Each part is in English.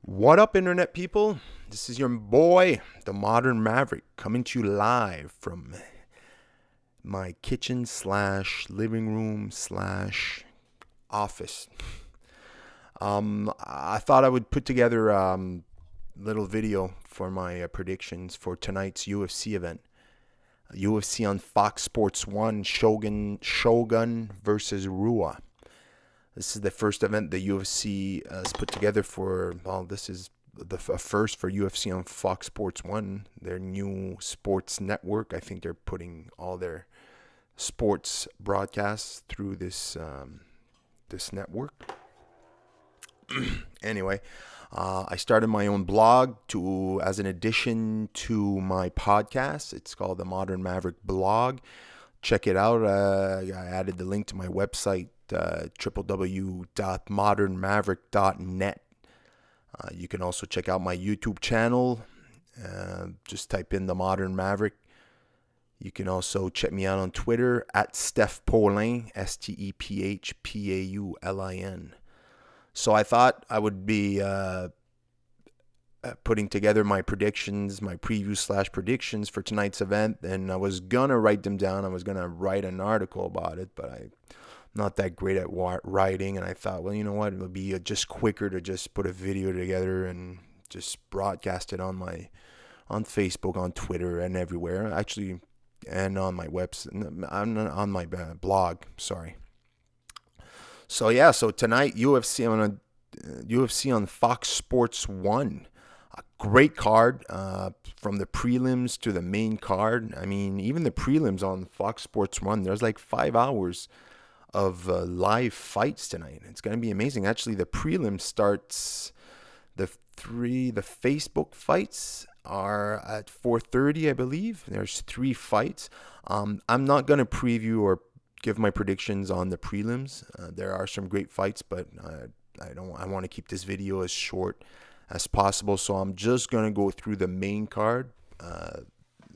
What up, internet people? This is your boy, the Modern Maverick, coming to you live from my kitchen slash living room slash office. I thought I would put together a little video for my predictions for tonight's UFC event. UFC on Fox Sports 1, Shogun versus Rua. This is the first event the UFC has put together for, well, this is the first for UFC on Fox Sports 1, their new sports network. I think they're putting all their sports broadcasts through this network. Anyway, I started my own blog as an addition to my podcast. It's called the Modern Maverick blog. Check it out. I added the link to my website, www.modernmaverick.net. You can also check out my YouTube channel. Just type in the Modern Maverick. You can also check me out on Twitter at Steph Paulin, STEPHPAULIN. So I thought I would be putting together my predictions, my preview / predictions for tonight's event, and I was gonna write them down. I was gonna write an article about it, but I'm not that great at writing, and I thought, well, you know what, it would be just quicker to just put a video together and just broadcast it on Facebook, on Twitter, and everywhere, actually, and on my website, on my blog. Sorry. So yeah, so tonight UFC on Fox Sports 1. A great card, from the prelims to the main card. I mean, even the prelims on Fox Sports 1, there's like 5 hours of live fights tonight. It's going to be amazing. Actually, the prelim starts, the Facebook fights are at 4:30, I believe. There's 3 fights. I'm not going to preview or give my predictions on the prelims. There are some great fights, but I want to keep this video as short as possible, so I'm just going to go through the main card.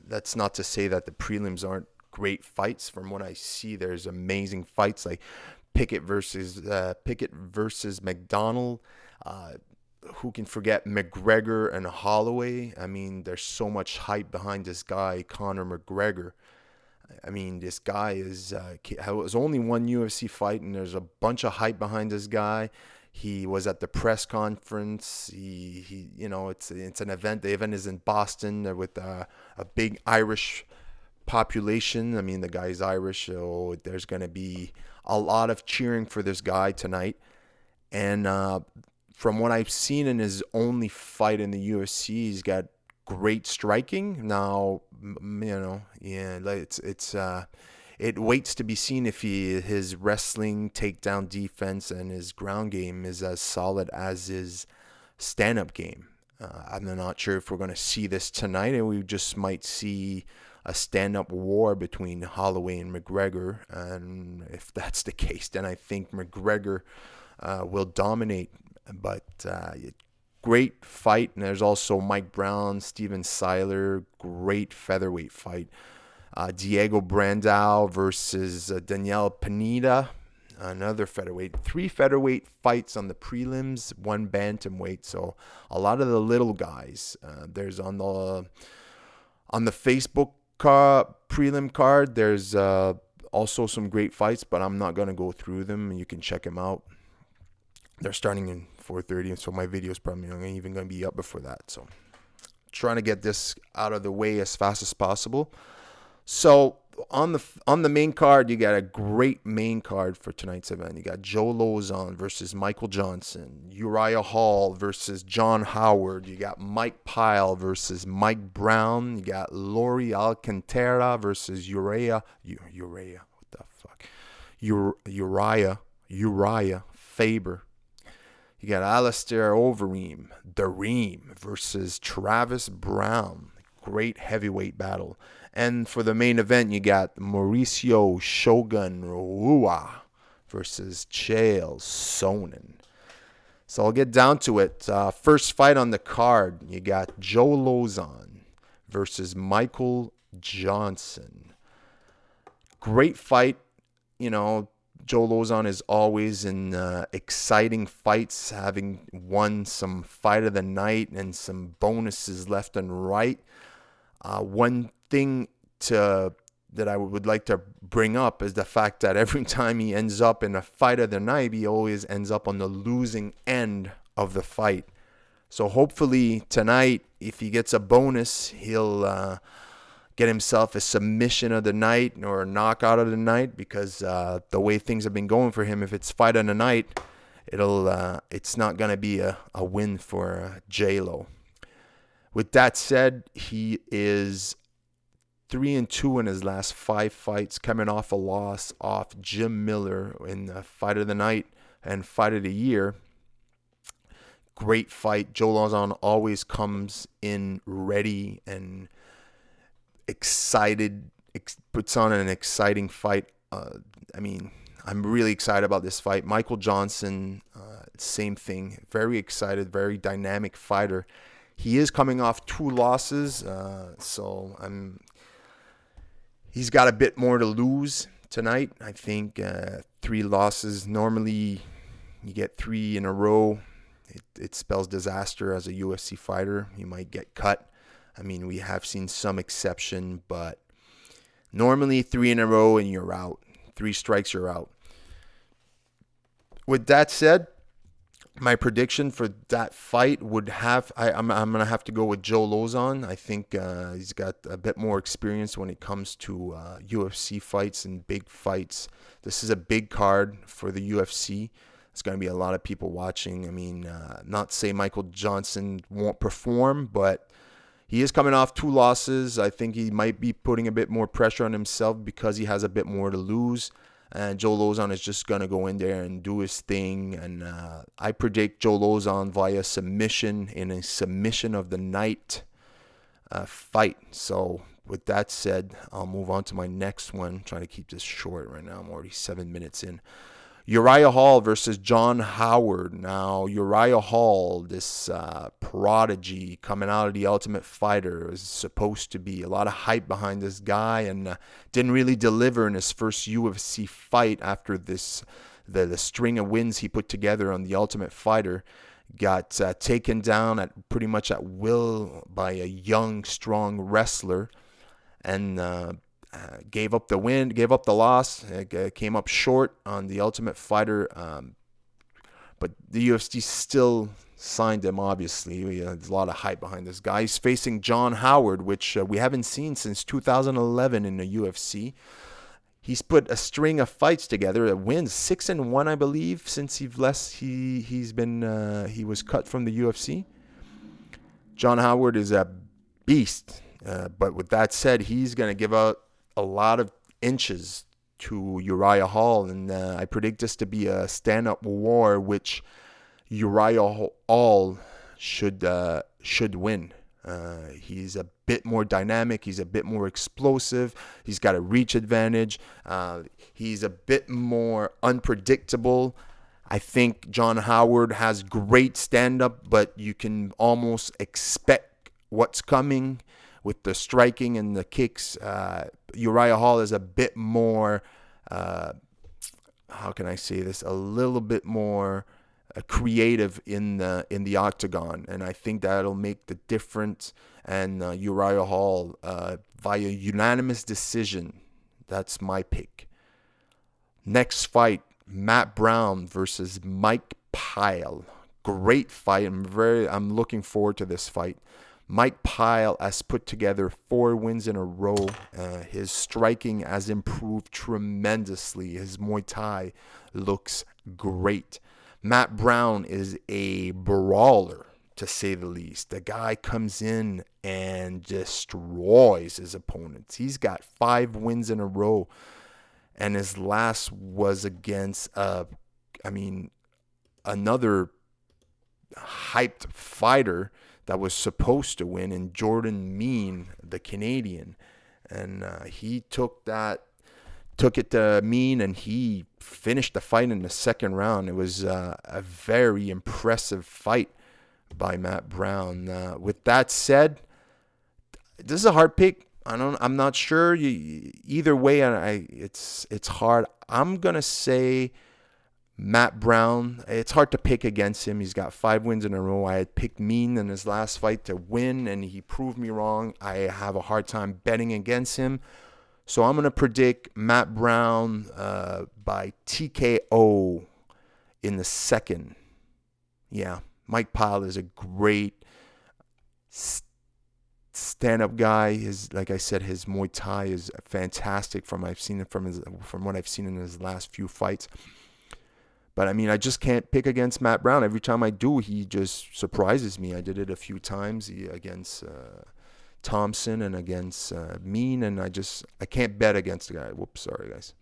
That's not to say that the prelims aren't great fights. From what I see, there's amazing fights like Pickett versus McDonald. Who can forget McGregor and Holloway? I mean, there's so much hype behind this guy, Conor McGregor. I mean, this guy has only one UFC fight, and there's a bunch of hype behind this guy. He was at the press conference. He it's an event. The event is in Boston with a big Irish population. I mean, the guy's Irish, so there's going to be a lot of cheering for this guy tonight. And from what I've seen in his only fight in the UFC, he's got great striking. Now, it waits to be seen if his wrestling, takedown defense, and his ground game is as solid as his stand-up game. I'm not sure if we're going to see this tonight, and we just might see a stand-up war between Holloway and McGregor. And if that's the case, then I think McGregor will dominate. But great fight. And there's also Mike Brown, Steven Siler, great featherweight fight. Diego Brandao versus Daniel Pineda, another featherweight. 3 featherweight fights on the prelims, 1 bantamweight. So a lot of the little guys. There's on the Facebook prelim card, there's also some great fights, but I'm not going to go through them. You can check them out. They're starting in 4:30, and so my video is probably not even going to be up before that. So trying to get this out of the way as fast as possible. So on the main card, you got a great main card for tonight's event. You got Joe Lozon versus Michael Johnson, Uriah Hall versus John Howard. You got Mike Pyle versus Mike Brown. You got Lori Alcantara versus Uriah Faber. You got Alistair Overeem, Dareem versus Travis Brown. Great heavyweight battle. And for the main event, you got Mauricio Shogun Rua versus Chael Sonnen. So I'll get down to it. First fight on the card, you got Joe Lozon versus Michael Johnson. Great fight. Joe Lozon is always in exciting fights, having won some fight of the night and some bonuses left and right. One thing that I would like to bring up is the fact that every time he ends up in a fight of the night, he always ends up on the losing end of the fight. So hopefully tonight, if he gets a bonus, he'll get himself a submission of the night or a knockout of the night, because the way things have been going for him, if it's fight of the night, it's not going to be a win for J-Lo. With that said, he is 3-2 in his last 5 fights, coming off a loss off Jim Miller in the fight of the night and fight of the year. Great fight. Joe Lozon always comes in ready and excited, puts on an exciting fight. I'm really excited about this fight. Michael Johnson, same thing. Very excited, very dynamic fighter. He is coming off 2 losses, he's got a bit more to lose tonight. I think 3 losses. Normally, you get 3 in a row. It spells disaster as a UFC fighter. You might get cut. I mean, we have seen some exception, but normally 3 in a row and you're out. 3 strikes, you're out. With that said, my prediction for that fight would have, I'm going to have to go with Joe Lozon. I think he's got a bit more experience when it comes to UFC fights and big fights. This is a big card for the UFC. There's going to be a lot of people watching. I mean, not say Michael Johnson won't perform, but he is coming off 2 losses. I think he might be putting a bit more pressure on himself because he has a bit more to lose. And Joe Lozon is just going to go in there and do his thing. And I predict Joe Lozon via submission in a submission of the night fight. So with that said, I'll move on to my next one. I'm trying to keep this short right now. I'm already 7 minutes in. Uriah Hall versus John Howard. Now, Uriah Hall, this prodigy coming out of The Ultimate Fighter, is supposed to be a lot of hype behind this guy, and didn't really deliver in his first UFC fight after the string of wins he put together on The Ultimate Fighter. Got taken down pretty much at will by a young, strong wrestler, and gave up the win, gave up the loss, came up short on The Ultimate Fighter, but the UFC still signed him, obviously. There's a lot of hype behind this guy. He's facing John Howard, which we haven't seen since 2011 in the UFC. He's put a string of fights together, wins 6-1, I believe, since he was cut from the UFC. John Howard is a beast, but with that said, he's going to give out a lot of inches to Uriah Hall, and I predict this to be a stand-up war, which Uriah Hall should win. He's a bit more dynamic. He's a bit more explosive. He's got a reach advantage. He's a bit more unpredictable. I think John Howard has great stand-up, but you can almost expect what's coming with the striking and the kicks. Uriah Hall is a bit more, how can I say this, a little bit more creative in the octagon, and I think that'll make the difference. And Uriah Hall via unanimous decision. That's my pick. Next fight, Matt Brown versus Mike Pyle. Great fight. I'm looking forward to this fight. Mike Pyle has put together 4 wins in a row. His striking has improved tremendously. His Muay Thai looks great. Matt Brown is a brawler, to say the least. The guy comes in and destroys his opponents. He's got 5 wins in a row, and his last was against, another hyped fighter that was supposed to win, in Jordan Mean, the Canadian. And he took it to Mean, and he finished the fight in the second round. It was a very impressive fight by Matt Brown. With that said, this is a hard pick. I'm not sure. Either way, it's hard. I'm gonna say Matt Brown. It's hard to pick against him. He's got 5 wins in a row. I had picked Mean in his last fight to win, and he proved me wrong. I have a hard time betting against him. So I'm gonna predict Matt Brown by TKO in the second. Yeah, Mike Pyle is a great stand-up guy. Like I said, his Muay Thai is fantastic from what I've seen in his last few fights. But I mean, I just can't pick against Matt Brown. Every time I do, he just surprises me. I did it a few times against Thompson and against Mean, and I can't bet against the guy. Whoops, sorry guys.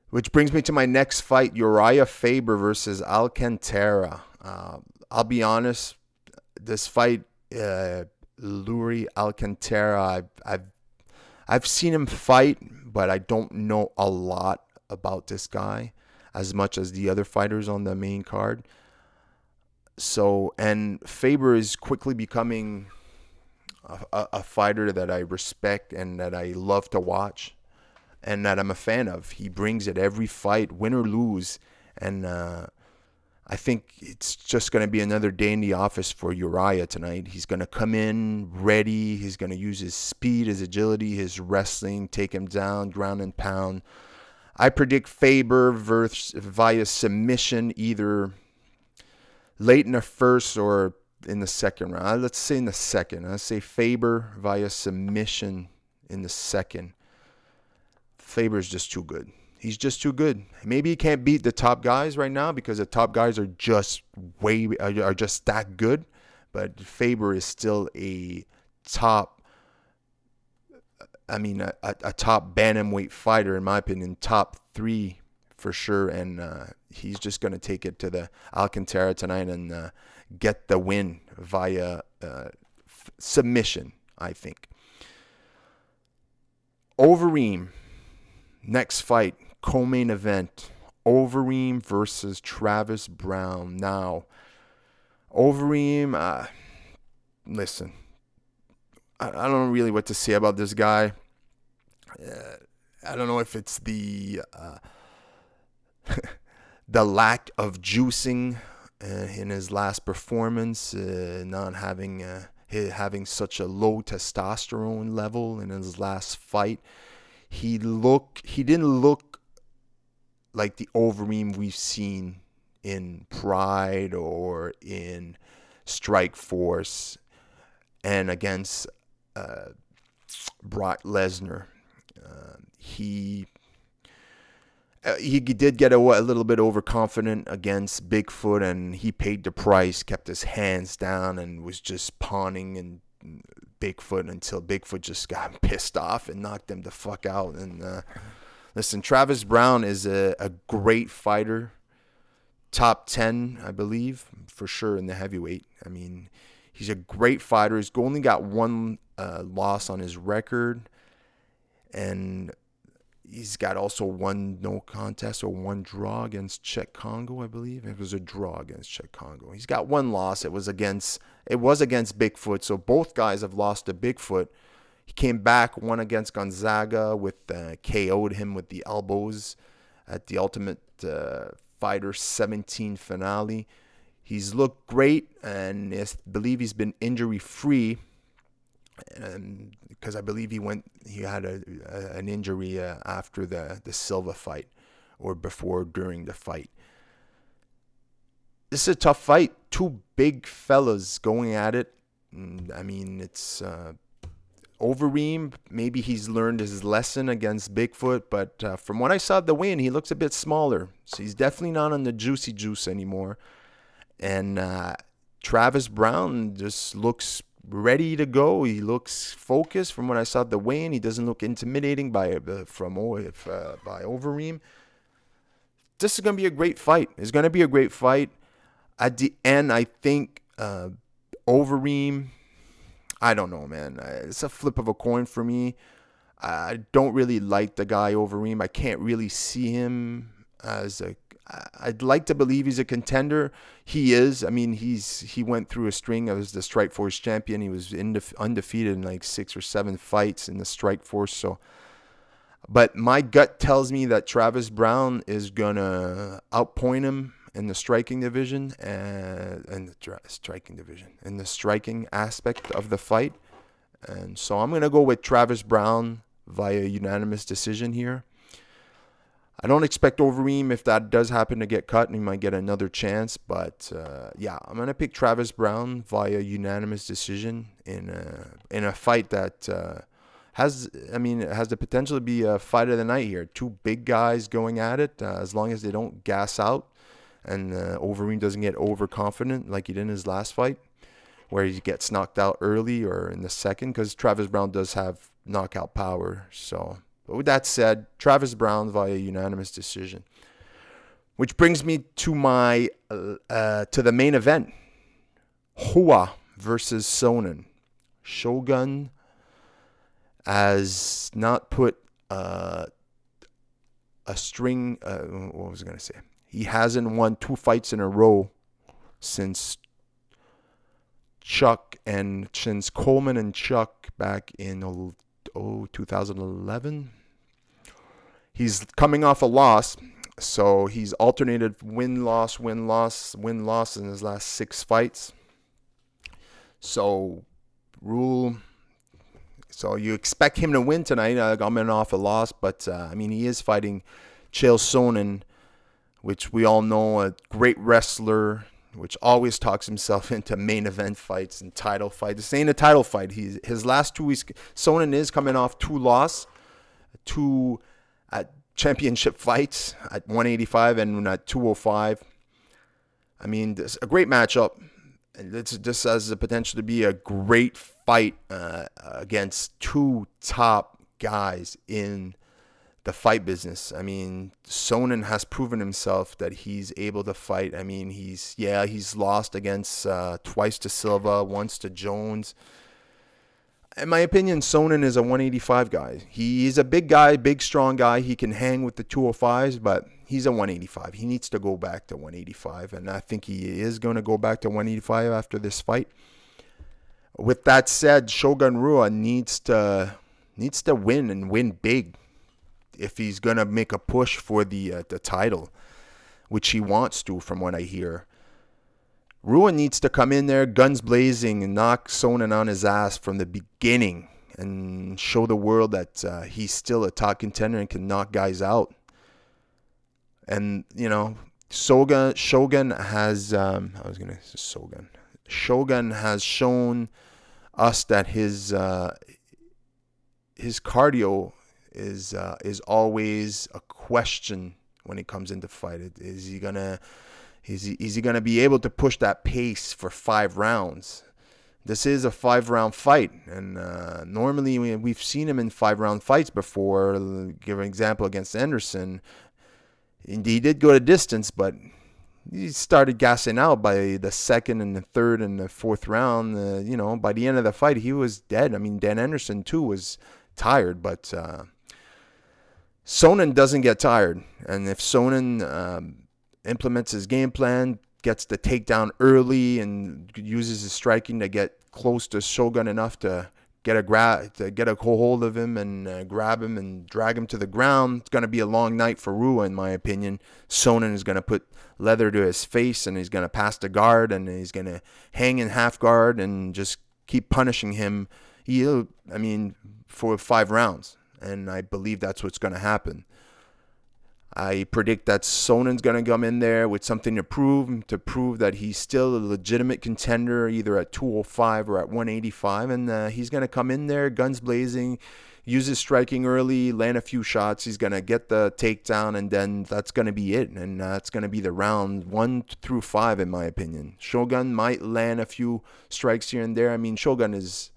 Which brings me to my next fight, Uriah Faber versus Alcantara. I'll be honest, this fight, Luri Alcantara, I've seen him fight, but I don't know a lot about this guy as much as the other fighters on the main card. So, and Faber is quickly becoming a fighter that I respect and that I love to watch and that I'm a fan of. He brings it every fight, win or lose. And I think it's just going to be another day in the office for Uriah tonight. He's going to come in ready. He's going to use his speed, his agility, his wrestling, take him down, ground and pound. I predict Faber via submission, either late in the first or in the second round. Let's say in the second. Let's say Faber via submission in the second. Faber's just too good. He's just too good. Maybe he can't beat the top guys right now because the top guys are just that good. But Faber is still a top bantamweight fighter, in my opinion, top 3 for sure. And he's just going to take it to the Alcantara tonight and get the win via submission, I think. Overeem, next fight, co-main event. Overeem versus Travis Brown. Now, Overeem, listen, I don't know really what to say about this guy. I don't know if it's the the lack of juicing in his last performance, not having such a low testosterone level in his last fight. He didn't look like the Overeem we've seen in Pride or in Strikeforce and against Brock Lesnar. He did get a little bit overconfident against Bigfoot, and he paid the price, kept his hands down, and was just pawning and Bigfoot until Bigfoot just got pissed off and knocked him the fuck out. And listen, Travis Brown is a great fighter, top 10, I believe, for sure in the heavyweight. I mean, he's a great fighter. He's only got 1 loss on his record, and he's got also 1 no contest or 1 draw against Czech Congo, I believe. It was a draw against Czech Congo. He's got 1 loss. It was against Bigfoot. So both guys have lost to Bigfoot. He came back, won against Gonzaga KO'd him with the elbows at the Ultimate Fighter 17 finale. He's looked great, and I believe he's been injury-free. And because I believe he had an injury after the Silva fight or during the fight. This is a tough fight. 2 big fellas going at it. I mean, it's Overeem. Maybe he's learned his lesson against Bigfoot, but from what I saw at the weigh-in, he looks a bit smaller. So he's definitely not on the juicy juice anymore. And Travis Brown just looks ready to go. He looks focused from what I saw at the weigh-in. He doesn't look intimidating by Overeem. This is going to be a great fight. It's going to be a great fight. At the end, I think Overeem, I don't know, man. It's a flip of a coin for me. I don't really like the guy Overeem. I can't really see him as I'd like to believe he's a contender. He is. I mean, he went through a string as the Strikeforce champion. He was undefeated in like 6 or 7 fights in the Strikeforce. So, but my gut tells me that Travis Brown is gonna outpoint him in the striking division and in the striking aspect of the fight. And so I'm gonna go with Travis Brown via unanimous decision here. I don't expect Overeem, if that does happen to get cut, and he might get another chance. But yeah, I'm gonna pick Travis Brown via unanimous decision in a fight that has the potential to be a fight of the night here. 2 big guys going at it. As long as they don't gas out, and Overeem doesn't get overconfident like he did in his last fight, where he gets knocked out early or in the second, because Travis Brown does have knockout power. So. But with that said, Travis Brown via unanimous decision. Which brings me to my to the main event. Rua versus Sonnen. Shogun has not put a string. What was I going to say? He hasn't won 2 fights in a row since Coleman and Chuck back in 2011. He's coming off a loss, so he's alternated win-loss in his last 6 fights. So you expect him to win tonight, coming off a loss, but I mean, he is fighting Chael Sonnen, which we all know, a great wrestler, which always talks himself into main event fights and title fights. This ain't a title fight. His last 2 weeks, Sonnen is coming off 2 losses, 2 championship fights at 185 and at 205. I mean, this a great matchup. This has the potential to be a great fight against 2 top guys in the fight business. I mean, Sonnen has proven himself that he's able to fight. I mean, he's lost against twice to Silva, once to Jones. In my opinion, Sonnen is a 185 guy. He's a big guy, big, strong guy. He can hang with the 205s, but he's a 185. He needs to go back to 185, and I think he is going to go back to 185 after this fight. With that said, Shogun Rua needs to win and win big if he's going to make a push for the title, which he wants to, from what I hear. Rua needs to come in there guns blazing and knock Sonnen on his ass from the beginning and show the world that he's still a top contender and can knock guys out. And, you know, Shogun has Shogun has shown us that his cardio is always a question when it comes into fight. Is he gonna be able to push that pace for 5 rounds? This is a 5-round fight, and normally we've seen him in 5-round fights before. Give an example against Anderson. He did go to distance, but he started gassing out by the 2nd and the 3rd and the 4th round. By the end of the fight, he was dead. I mean, Dan Anderson too was tired, but Sonnen doesn't get tired. And if Sonnen implements his game plan, gets the takedown early, and uses his striking to get close to Shogun enough to get a hold of him and grab him and drag him to the ground, it's going to be a long night for Rua, in my opinion. Sonnen is going to put leather to his face, and he's going to pass the guard, and he's going to hang in half guard and just keep punishing him. For 5 rounds, and I believe that's what's going to happen. I predict that Sonnen's going to come in there with something to prove that he's still a legitimate contender, either at 205 or at 185, and he's going to come in there guns blazing, use his striking early, land a few shots. He's going to get the takedown, and then that's going to be it, and that's going to be the round 1 through 5, in my opinion. Shogun might land a few strikes here and there. I mean, Shogun is,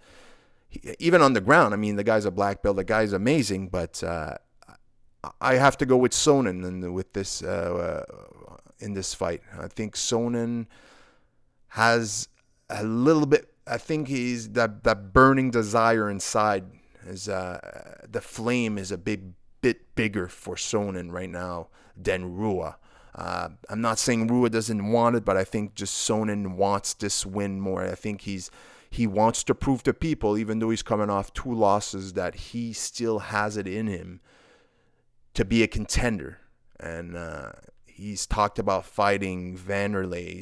even on the ground, I mean, the guy's a black belt. The guy's amazing, but I have to go with Sonnen in this fight. I think Sonnen has a little bit. I think he's that burning desire inside. The flame is a bit bigger for Sonnen right now than Rua. I'm not saying Rua doesn't want it, but I think just Sonnen wants this win more. I think he wants to prove to people, even though he's coming off 2 losses, that he still has it in him to be a contender. And he's talked about fighting Vanderlei.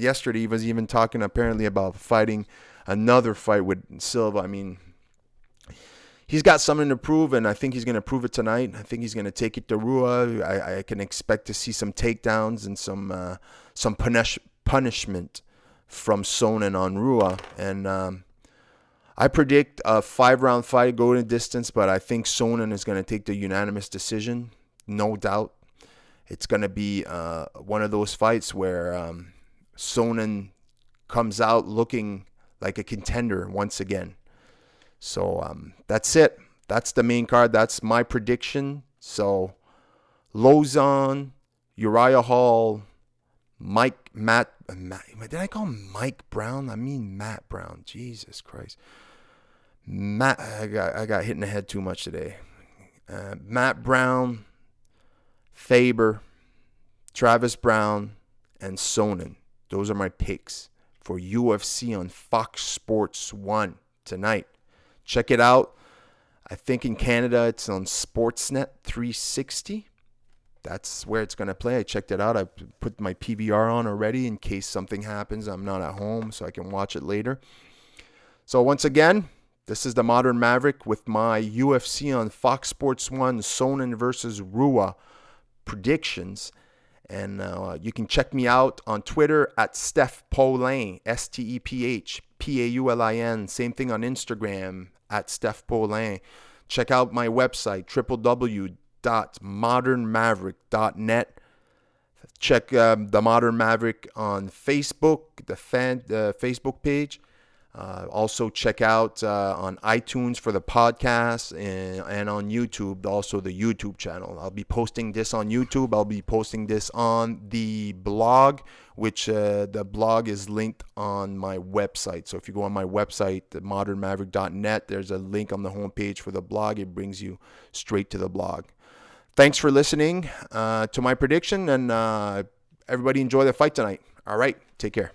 Yesterday he was even talking apparently about fighting another fight with Silva. I mean, he's got something to prove, and I think he's going to prove it tonight. I think he's going to take it to Rua. I can expect to see some takedowns and some punishment from Sonnen on Rua. And I predict a 5-round fight, going to distance, but I think Sonnen is going to take the unanimous decision, no doubt. It's going to be one of those fights where Sonnen comes out looking like a contender once again. So that's it. That's the main card. That's my prediction. So Lozon, Uriah Hall, Matt. Did I call him Mike Brown? I mean Matt Brown. Jesus Christ. I got hit in the head too much today. Matt Brown, Faber, Travis Brown, and Sonnen. Those are my picks for UFC on Fox Sports 1 tonight. Check it out. I think in Canada it's on Sportsnet 360. That's where it's going to play. I checked it out. I put my PVR on already in case something happens. I'm not at home, so I can watch it later. So once again, this is the Modern Maverick with my UFC on Fox Sports 1 Sonnen versus Rua predictions. And you can check me out on Twitter at Steph Paulin, STEPH PAULIN. Same thing on Instagram at Steph Paulin. Check out my website, www.modernmaverick.net. Check the Modern Maverick on Facebook, the Facebook page. Also check out on iTunes for the podcast and on YouTube, also the YouTube channel. I'll be posting this on YouTube. I'll be posting this on the blog, which the blog is linked on my website. So if you go on my website, modernmaverick.net, there's a link on the homepage for the blog. It brings you straight to the blog. Thanks for listening to my prediction, and everybody enjoy the fight tonight. All right, take care.